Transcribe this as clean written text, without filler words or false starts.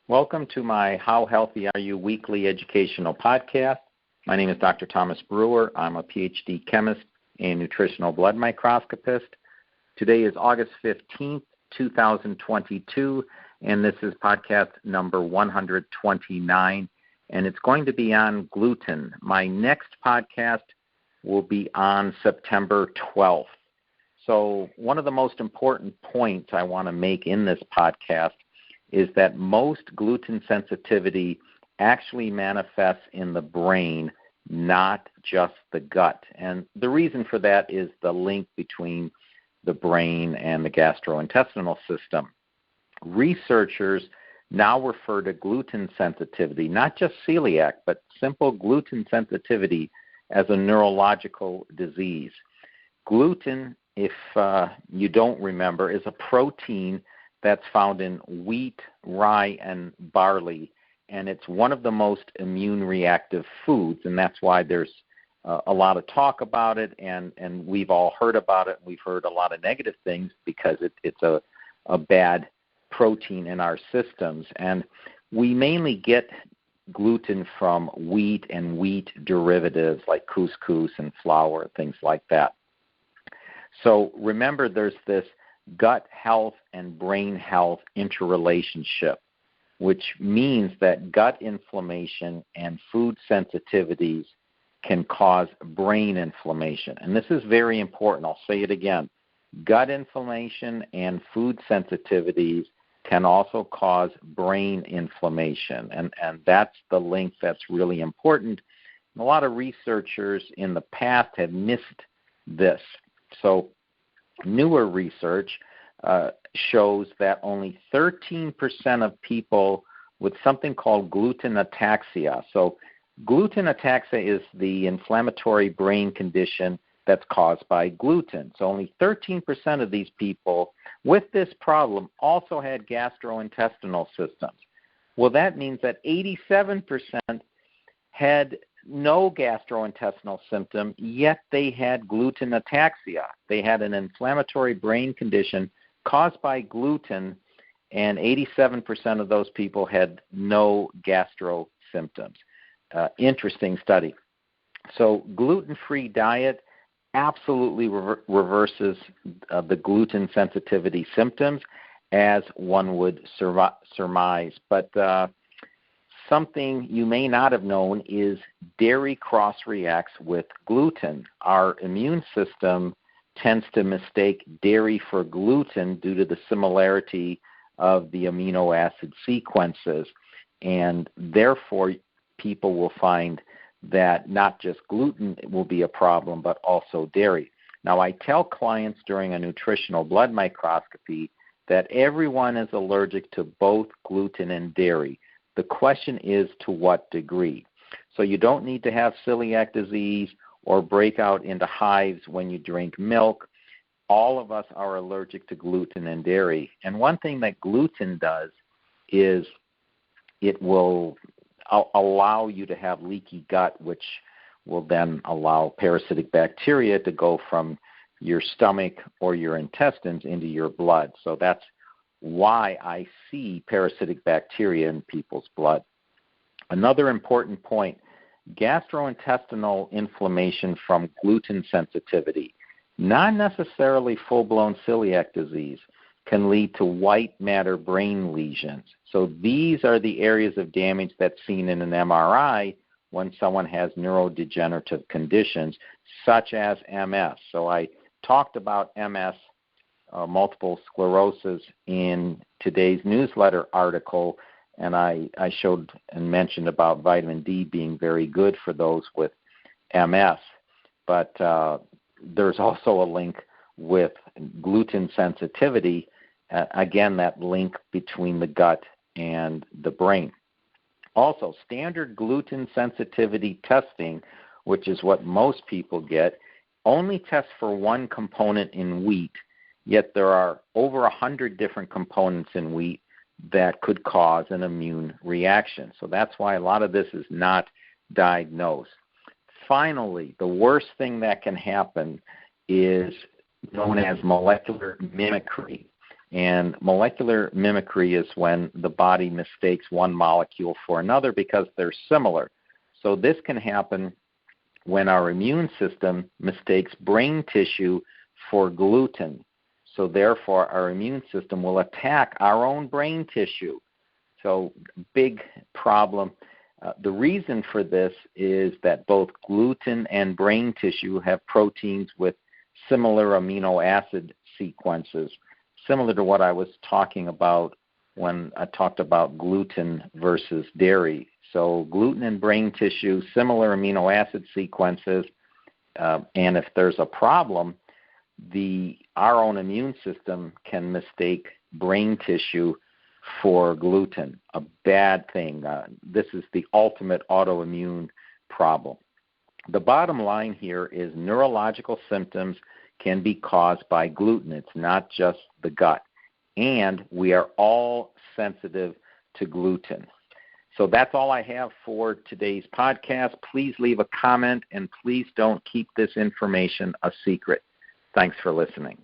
Welcome to my How Healthy Are You weekly educational podcast. My name is Dr. Thomas Brewer. I'm a PhD chemist and nutritional blood microscopist. Today is August 15th, 2022, and this is podcast number 129, and it's going to be on gluten. My next podcast will be on September 12th. So one of the most important points I want to make in this podcast is that most gluten sensitivity actually manifests in the brain, not just the gut. And the reason for that is the link between the brain and the gastrointestinal system. Researchers now refer to gluten sensitivity, not just celiac, but simple gluten sensitivity, as a neurological disease. Gluten, if you don't remember, is a protein that's found in wheat, rye, and barley, and it's one of the most immune-reactive foods, and that's why there's a lot of talk about it, and we've all heard about it. We've heard a lot of negative things because it's a bad protein in our systems, and we mainly get gluten from wheat and wheat derivatives like couscous and flour, things like that. So remember, there's this gut health and brain health interrelationship, which means that gut inflammation and food sensitivities can cause brain inflammation. And this is very important. I'll say it again. Gut inflammation and food sensitivities can also cause brain inflammation. And that's the link that's really important. And a lot of researchers in the past have missed this. So newer research shows that only 13% of people with something called gluten ataxia. So gluten ataxia is the inflammatory brain condition that's caused by gluten. So only 13% of these people with this problem also had gastrointestinal systems. Well, that means that 87% had no gastrointestinal symptom, yet they had gluten ataxia. They had an inflammatory brain condition caused by gluten, and 87% of those people had no gastro symptoms. Interesting study. So gluten-free diet absolutely reverses the gluten sensitivity symptoms, as one would surmise. But something you may not have known is dairy cross-reacts with gluten. Our immune system tends to mistake dairy for gluten due to the similarity of the amino acid sequences, and therefore people will find that not just gluten will be a problem, but also dairy. Now, I tell clients during a nutritional blood microscopy that everyone is allergic to both gluten and dairy. The question is to what degree. So you don't need to have celiac disease or break out into hives when you drink milk. All of us are allergic to gluten and dairy. And one thing that gluten does is it will allow you to have leaky gut, which will then allow parasitic bacteria to go from your stomach or your intestines into your blood. So that's why I see parasitic bacteria in people's blood. Another important point, gastrointestinal inflammation from gluten sensitivity, not necessarily full-blown celiac disease, can lead to white matter brain lesions. So these are the areas of damage that's seen in an MRI when someone has neurodegenerative conditions such as MS. So I talked about MS, multiple sclerosis, in today's newsletter article, and I showed and mentioned about vitamin D being very good for those with MS. But there's also a link with gluten sensitivity, again, that link between the gut and the brain. Also, standard gluten sensitivity testing, which is what most people get, only tests for one component in wheat, yet there are over 100 different components in wheat that could cause an immune reaction. So that's why a lot of this is not diagnosed. Finally, the worst thing that can happen is known as molecular mimicry. And molecular mimicry is when the body mistakes one molecule for another because they're similar. So this can happen when our immune system mistakes brain tissue for gluten. So therefore, our immune system will attack our own brain tissue. So big problem. The reason for this is that both gluten and brain tissue have proteins with similar amino acid sequences, similar to what I was talking about when I talked about gluten versus dairy. So gluten and brain tissue, similar amino acid sequences, and if there's a problem, our own immune system can mistake brain tissue for gluten, a bad thing. This is the ultimate autoimmune problem. The bottom line here is neurological symptoms can be caused by gluten. It's not just the gut. And we are all sensitive to gluten. So that's all I have for today's podcast. Please leave a comment, and please don't keep this information a secret. Thanks for listening.